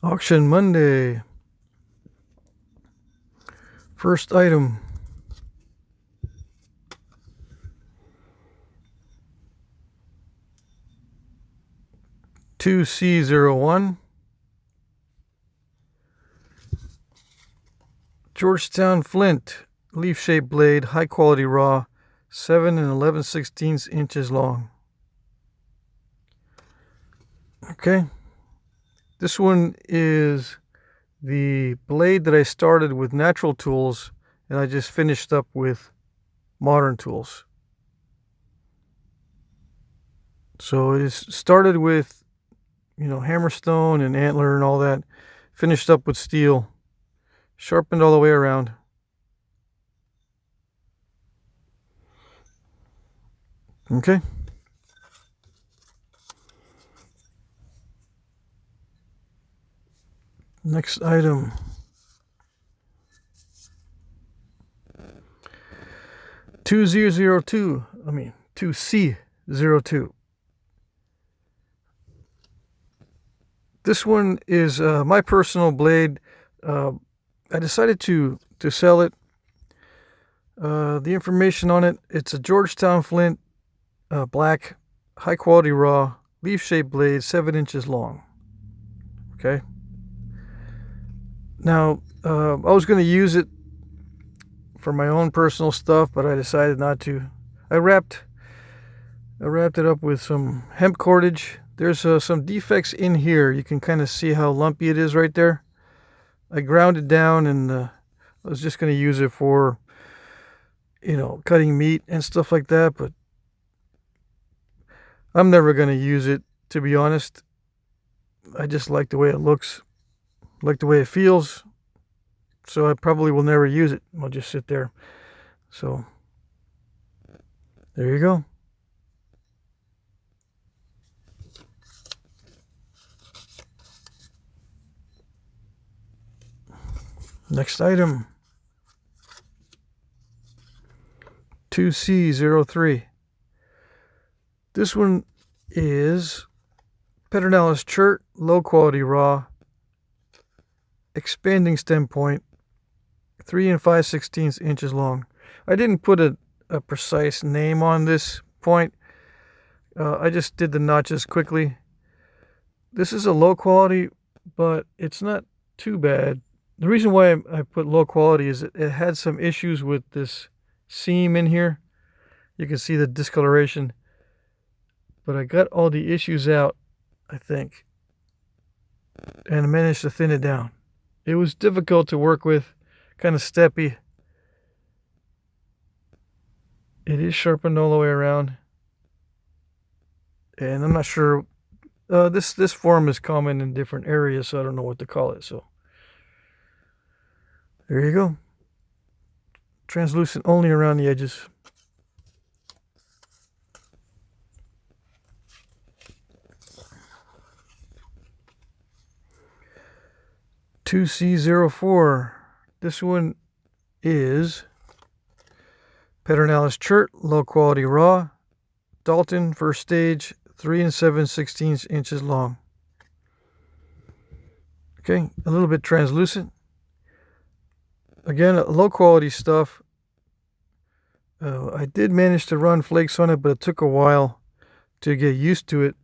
Auction Monday. First item. (2C01) Georgetown Flint leaf-shaped blade, high quality raw, 7 and 11/16 inches long. Okay, this one is the blade that I started with natural tools and I just finished up with modern tools. So it started with, hammerstone and antler and all that, finished up with steel, sharpened all the way around. Okay. Next item. 2C02. This one is my personal blade. I decided to sell it. The information on it, it's a Georgetown Flint black, high quality raw, leaf-shaped blade, 7 inches long. Okay. Now, I was going to use it for my own personal stuff, but I decided not to. I wrapped it up with some hemp cordage. There's some defects in here. You can kind of see how lumpy it is right there. I ground it down, and I was just going to use it for, cutting meat and stuff like that, but I'm never going to use it, to be honest. I just like the way it looks, like the way it feels, so I probably will never use it. I'll just sit there. So, there you go. Next item. 2C03. This one is Pedernales chert, low quality raw, expanding stem point, 3 and 5/16 inches long. I didn't put a precise name on this point. I just did the notches quickly. This is a low quality, but it's not too bad. The reason why I put low quality is it had some issues with this seam in here. You can see the discoloration, but I got all the issues out, I think, and I managed to thin it down. It was difficult to work with, kind of steppy. It is sharpened all the way around, and I'm not sure. This form is common in different areas, so I don't know what to call it. So there you go. Translucent only around the edges. (2C04). This one is Pedernales chert, low quality raw, Dalton first stage, 3 and 7/16 inches long. Okay, a little bit translucent. Again, low quality stuff. I did manage to run flakes on it, but it took a while to get used to it.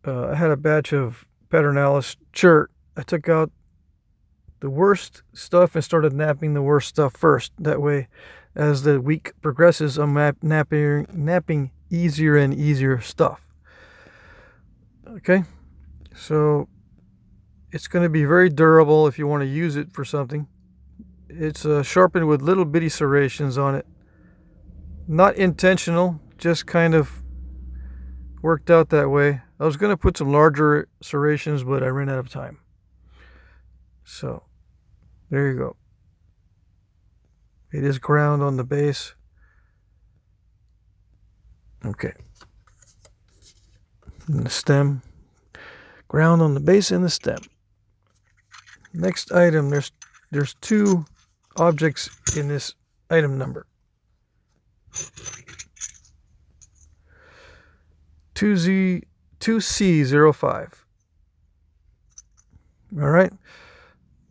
I had a batch of Pedernales chert. I took out the worst stuff and started napping the worst stuff first. That way, as the week progresses, I'm napping easier and easier stuff. Okay, so it's going to be very durable if you want to use it for something. It's sharpened with little bitty serrations on it. Not intentional, just kind of worked out that way. I was going to put some larger serrations, but I ran out of time. So, there you go. It is ground on the base. Okay. And the stem. Ground on the base and the stem. Next item, there's 2 objects in this item number. 2C05. All right.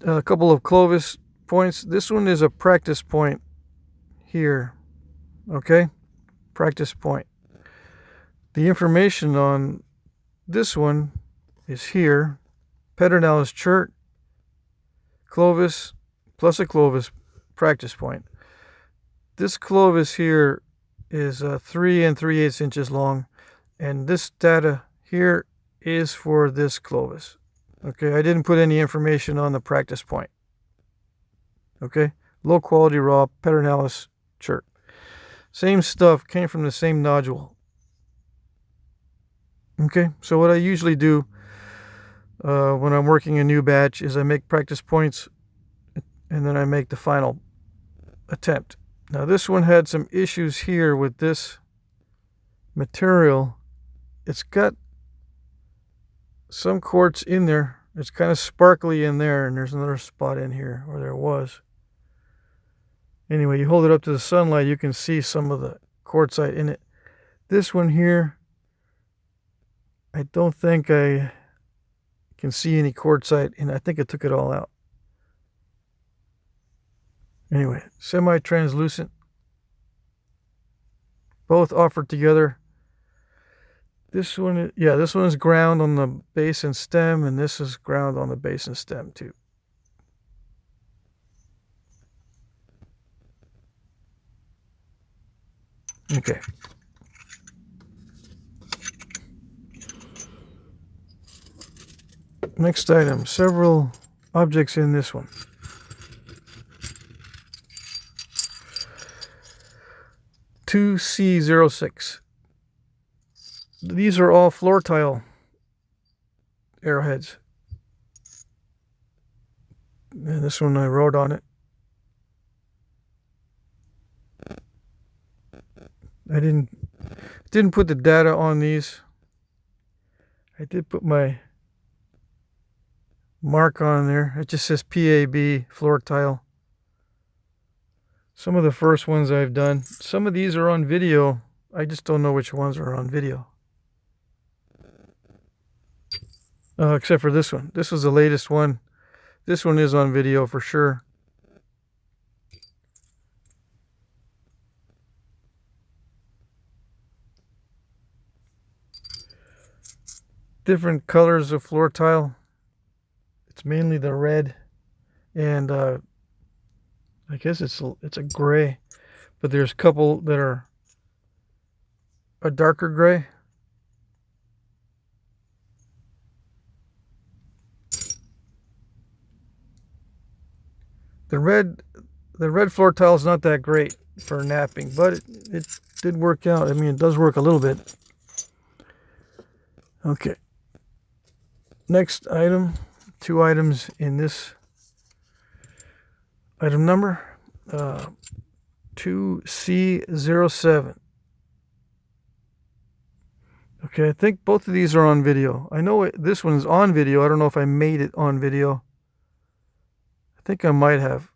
A couple of Clovis points. This one is a practice point here. Okay. Practice point. The information on this one is here. Pedernales chert, Clovis, plus a Clovis practice point. This Clovis here is 3 3/8 inches long, and this data here is for this Clovis. Okay, I didn't put any information on the practice point. Okay, low quality raw Pedernales chert. Same stuff, came from the same nodule. Okay, so what I usually do when I'm working a new batch is I make practice points and then I make the final attempt. Now this one had some issues here with this material. It's got some quartz in there. It's kind of sparkly in there, and there's another spot in here, or there was. Anyway, you hold it up to the sunlight, you can see some of the quartzite in it. This one here, I don't think I can see any quartzite, and I think I took it all out. Anyway, semi-translucent. Both offered together. This one, yeah, this one is ground on the base and stem, and this is ground on the base and stem too. Okay. Next item, several objects in this one. C06. These are all floor tile arrowheads. And this one I wrote on it. I didn't put the data on these. I did put my mark on there. It just says PAB floor tile. Some of the first ones I've done. Some of these are on video. I just don't know which ones are on video. Except for this one. This was the latest one. This one is on video for sure. Different colors of floor tile. It's mainly the red, and I guess it's a gray, but there's a couple that are a darker gray. The red floor tile is not that great for napping, but it did work out. I mean, it does work a little bit. Okay. Next item, 2 items in this item number, 2C07. Okay, I think both of these are on video. I know this one's on video. I don't know if I made it on video. I think I might have.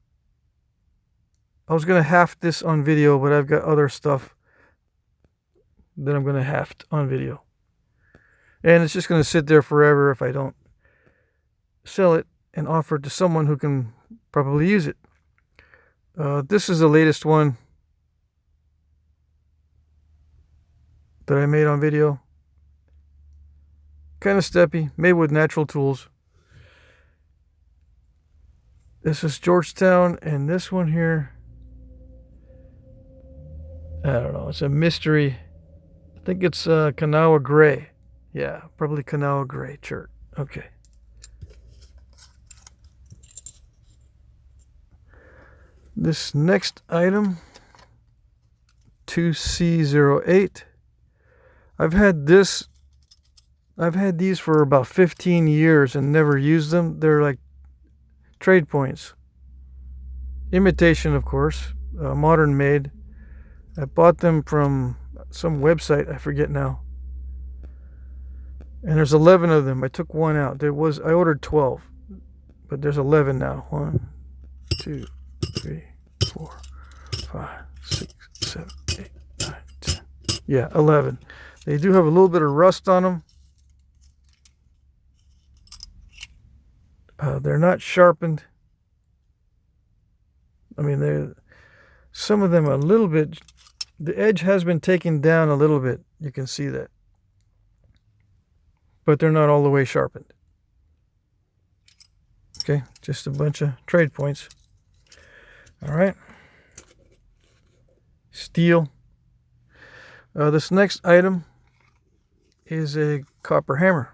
I was going to haft this on video, but I've got other stuff that I'm going to haft on video. And it's just going to sit there forever if I don't sell it and offer it to someone who can probably use it. This is the latest one that I made on video. Kind of steppy, made with natural tools. This is Georgetown, and this one here, I don't know, it's a mystery. I think it's Kanawha Gray. Yeah, probably Kanawha Gray chert. Okay. This next item, 2C08. I've had these for about 15 years and never used them. They're like trade points. Imitation, of course, modern made. I bought them from some website, I forget now. And there's 11 of them. I took one out. I ordered 12, but there's 11 now. 1, 2, 3, 4, 5, 6, 7, 8, 9, 10. Yeah, 11. They do have a little bit of rust on them. They're not sharpened. I mean, some of them a little bit. The edge has been taken down a little bit. You can see that. But they're not all the way sharpened. Okay, just a bunch of trade points. All right. Steel. This next item is a copper hammer.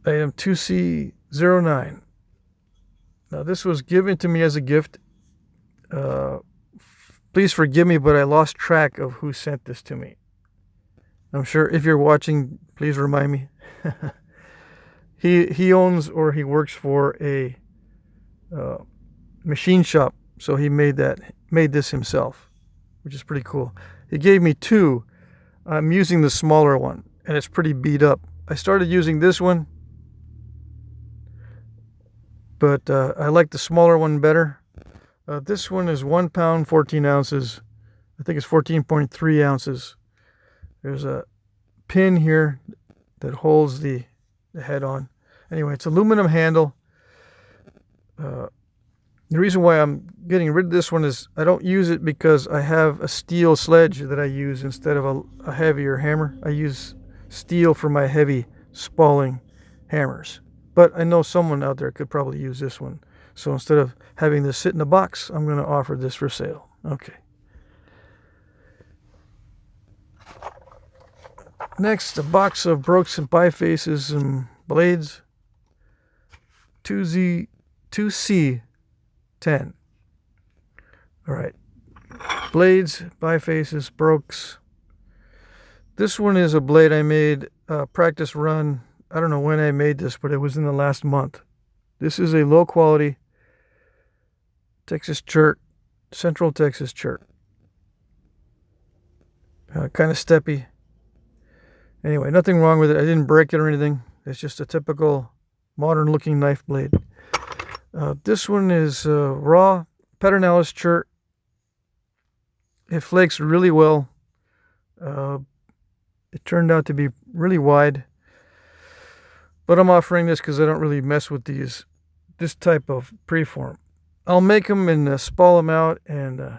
Item 2C09. Now, this was given to me as a gift. Please forgive me, but I lost track of who sent this to me. I'm sure if you're watching, please remind me. He owns or he works for a machine shop, so he made this himself, which is pretty cool. He gave me two. I'm using the smaller one, and it's pretty beat up. I started using this one, but I like the smaller one better. This one is 1 pound, 14 ounces. I think it's 14.3 ounces. There's a pin here that holds the head on. Anyway, it's aluminum handle. The reason why I'm getting rid of this one is I don't use it because I have a steel sledge that I use instead of a heavier hammer. I use steel for my heavy spalling hammers. But I know someone out there could probably use this one. So instead of having this sit in a box, I'm going to offer this for sale. Okay. Next, a box of brokes and bifaces and blades. 2C10. All right. Blades, bifaces, brokes. This one is a blade I made, practice run. I don't know when I made this, but it was in the last month. This is a low quality Texas chert, Central Texas chert. Kind of steppy. Anyway, nothing wrong with it. I didn't break it or anything. It's just a typical modern looking knife blade. This one is raw Pedernales chert. It flakes really well. It turned out to be really wide. But I'm offering this because I don't really mess with this type of preform. I'll make them and spall them out and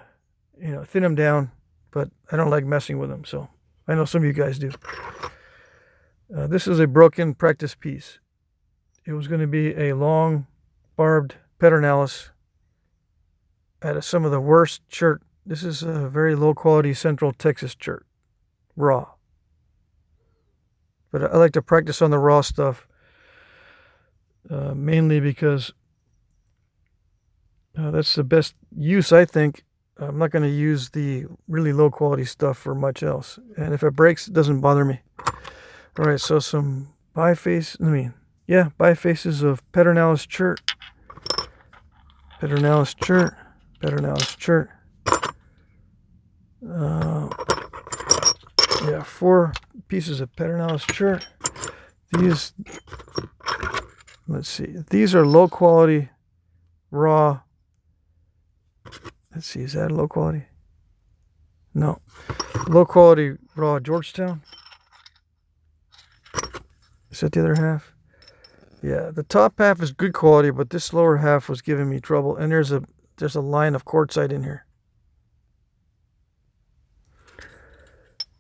thin them down, but I don't like messing with them. So I know some of you guys do. This is a broken practice piece. It was going to be a long barbed Pedernales at some of the worst chert. This is a very low quality Central Texas chert, raw. But I like to practice on the raw stuff, mainly because that's the best use, I think. I'm not going to use the really low quality stuff for much else. And if it breaks, it doesn't bother me. All right, so some bifaces of Pedernales chert. Pedernales chert. Pedernales chert. 4 pieces of Pedernales chert. These, let's see, these are low quality, raw. Let's see, is that low quality? No. Low quality, raw Georgetown. Is that the other half? Yeah, the top half is good quality, but this lower half was giving me trouble. And there's a line of quartzite in here.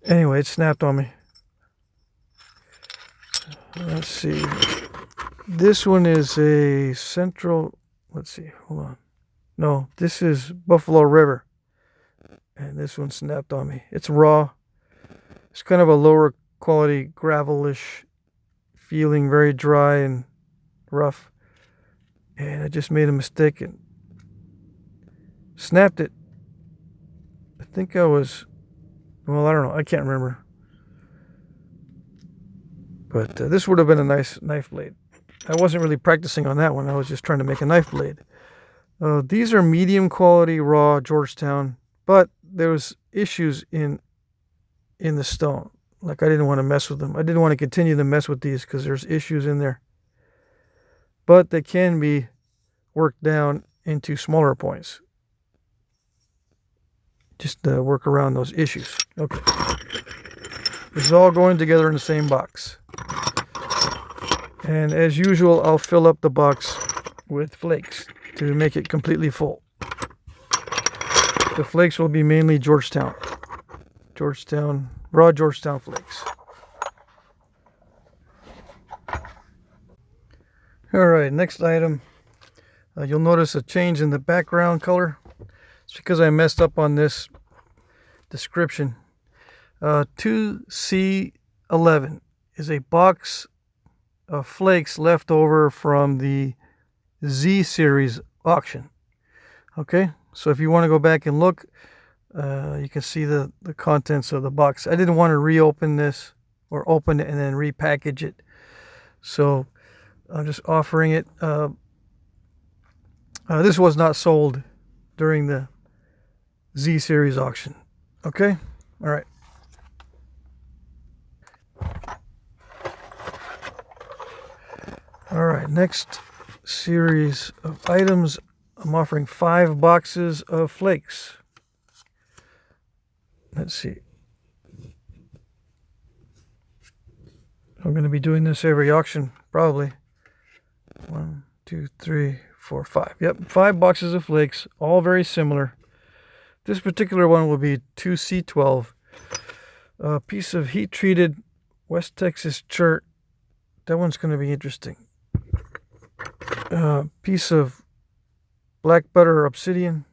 Anyway, it snapped on me. Let's see. This one is a Central. Let's see. Hold on. No, this is Buffalo River. And this one snapped on me. It's raw. It's kind of a lower quality gravelish feeling, very dry and rough. And I just made a mistake and snapped it. I think I was, well, I don't know. I can't remember. But this would have been a nice knife blade. I wasn't really practicing on that one. I was just trying to make a knife blade. These are medium quality raw Georgetown, but there was issues in the stone. Like I didn't want to mess with them. I didn't want to continue to mess with these because there's issues in there. But they can be worked down into smaller points. Just work around those issues. Okay. This is all going together in the same box. And as usual, I'll fill up the box with flakes to make it completely full. The flakes will be mainly raw Georgetown flakes. Alright, next item. You'll notice a change in the background color. It's because I messed up on this description. 2C11 is a box of flakes left over from the Z series auction. Okay, so if you want to go back and look, you can see the contents of the box. I didn't want to reopen this or open it and then repackage it, so I'm just offering it. This was not sold during the Z series auction. Okay, all right. All right, next series of items. I'm offering 5 boxes of flakes. Let's see. I'm going to be doing this every auction, probably. 1, 2, 3, 4, 5. Yep, 5 boxes of flakes, all very similar. This particular one will be 2C12. A piece of heat-treated West Texas chert. That one's going to be interesting. Piece of black butter or obsidian,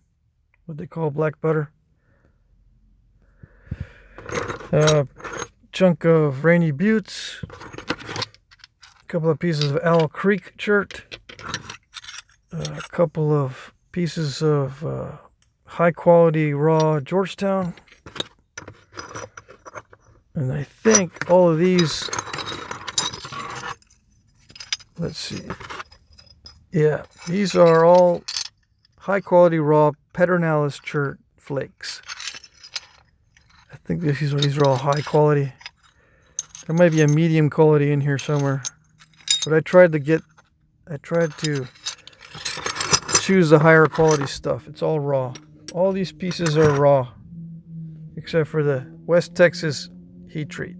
what they call black butter. Chunk of Rainy Buttes. A couple of pieces of Owl Creek chert. A couple of pieces of high quality raw Georgetown. And I think all of these, let's see. Yeah, these are all high quality raw Pedernales chert flakes. I think these are all high quality. There might be a medium quality in here somewhere, but I tried to choose the higher quality stuff. It's all raw. All these pieces are raw, except for the West Texas heat treat.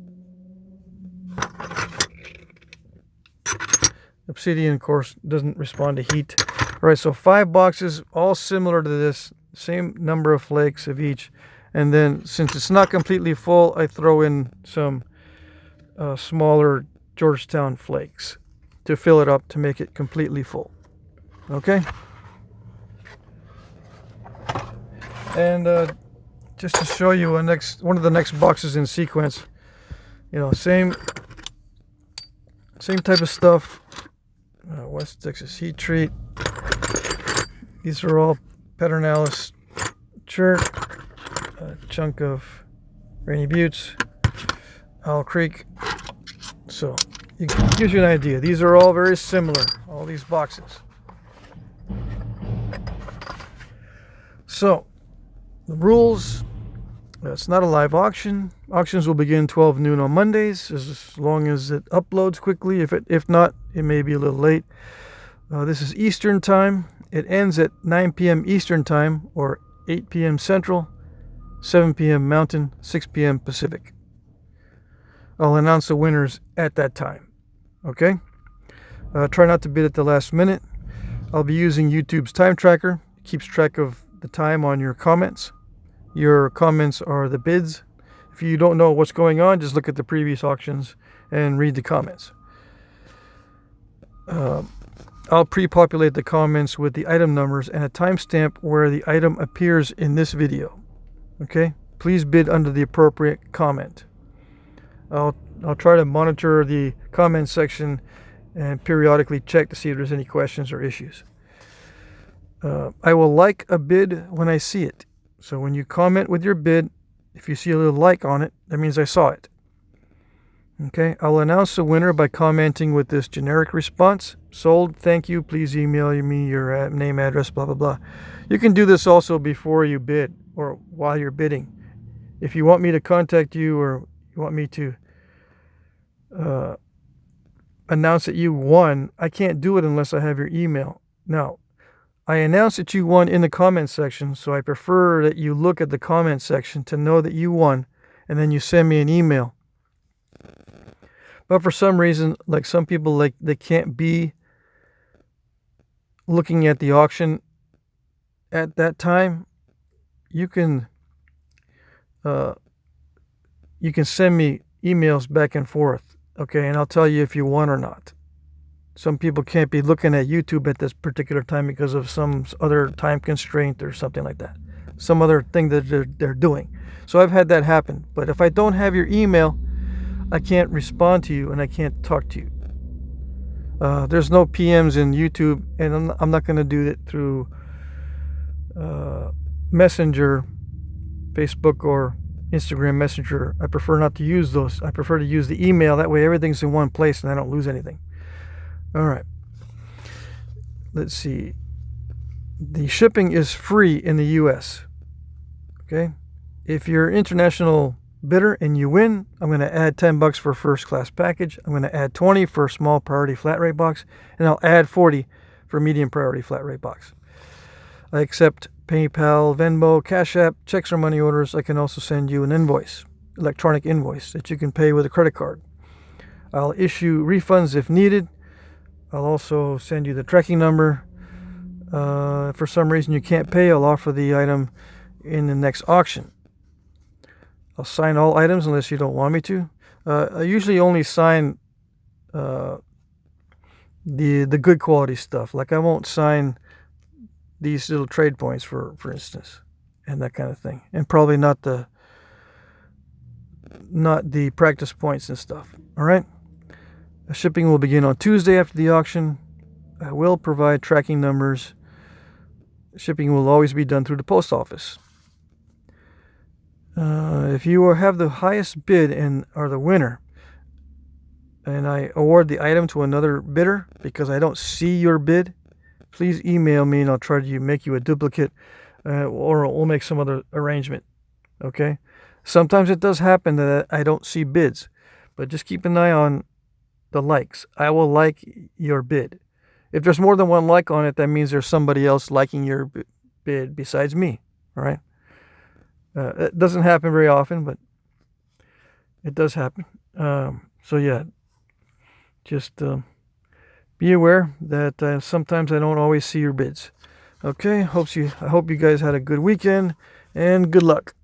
Obsidian, of course, doesn't respond to heat. All right, so 5 boxes, all similar to this, same number of flakes of each. And then, since it's not completely full, I throw in some smaller Georgetown flakes to fill it up to make it completely full. Okay? And just to show you one of the next boxes in sequence, you know, same type of stuff. West Texas heat treat. These are all Pedernales chert. A chunk of Rainy Buttes, Owl Creek. So it gives you an idea. These are all very similar, all these boxes. So the rules: it's not a live auction. Auctions will begin 12 noon on Mondays, as long as it uploads quickly. If not, it may be a little late. This is Eastern time. It ends at 9 p.m. Eastern time, or 8 p.m. Central, 7 p.m. Mountain, 6 p.m. Pacific. I'll announce the winners at that time. Okay? Try not to bid at the last minute. I'll be using YouTube's time tracker. It keeps track of the time on your comments. Your comments are the bids. If you don't know what's going on, just look at the previous auctions and read the comments. I'll pre-populate the comments with the item numbers and a timestamp where the item appears in this video. Okay? Please bid under the appropriate comment. I'll try to monitor the comment section and periodically check to see if there's any questions or issues. I will like a bid when I see it. So when you comment with your bid, if you see a little like on it, that means I saw it. Okay, I'll announce the winner by commenting with this generic response: sold, thank you, please email me your name, address, blah, blah, blah. You can do this also before you bid or while you're bidding. If you want me to contact you or you want me to announce that you won, I can't do it unless I have your email. Now, I announce that you won in the comment section, so I prefer that you look at the comment section to know that you won, and then you send me an email. But for some reason, like some people, like they can't be looking at the auction at that time. You can send me emails back and forth, okay, and I'll tell you if you won or not. Some people can't be looking at YouTube at this particular time because of some other time constraint or something like that, some other thing that they're doing. So I've had that happen. But if I don't have your email, I can't respond to you and I can't talk to you. There's no PMs in YouTube, and I'm not going to do it through Messenger, Facebook, or Instagram Messenger. I prefer not to use those. I prefer to use the email. That way everything's in one place and I don't lose anything. All right. Let's see. The shipping is free in the U.S. Okay. If you're international bidder and you win, I'm going to add $10 for first class package. I'm going to add 20 for small priority flat rate box, and I'll add 40 for medium priority flat rate box. I accept PayPal, Venmo, Cash App, checks or money orders. I can also send you an invoice, electronic invoice that you can pay with a credit card. I'll issue refunds if needed. I'll also send you the tracking number. If for some reason you can't pay, I'll offer the item in the next auction. I'll sign all items unless you don't want me to. I usually only sign the good quality stuff. Like I won't sign these little trade points, for instance, and that kind of thing, and probably not the practice points and stuff. All right. Shipping will begin on Tuesday after the auction. I will provide tracking numbers. Shipping will always be done through the post office. If you have the highest bid and are the winner, and I award the item to another bidder because I don't see your bid, please email me and I'll try to make you a duplicate, or we'll make some other arrangement. Okay? Sometimes it does happen that I don't see bids, but just keep an eye on the likes. I will like your bid. If there's more than one like on it, that means there's somebody else liking your bid besides me. All right? It doesn't happen very often, but it does happen. So yeah, just be aware that sometimes I don't always see your bids. Okay, I hope you guys had a good weekend, and good luck.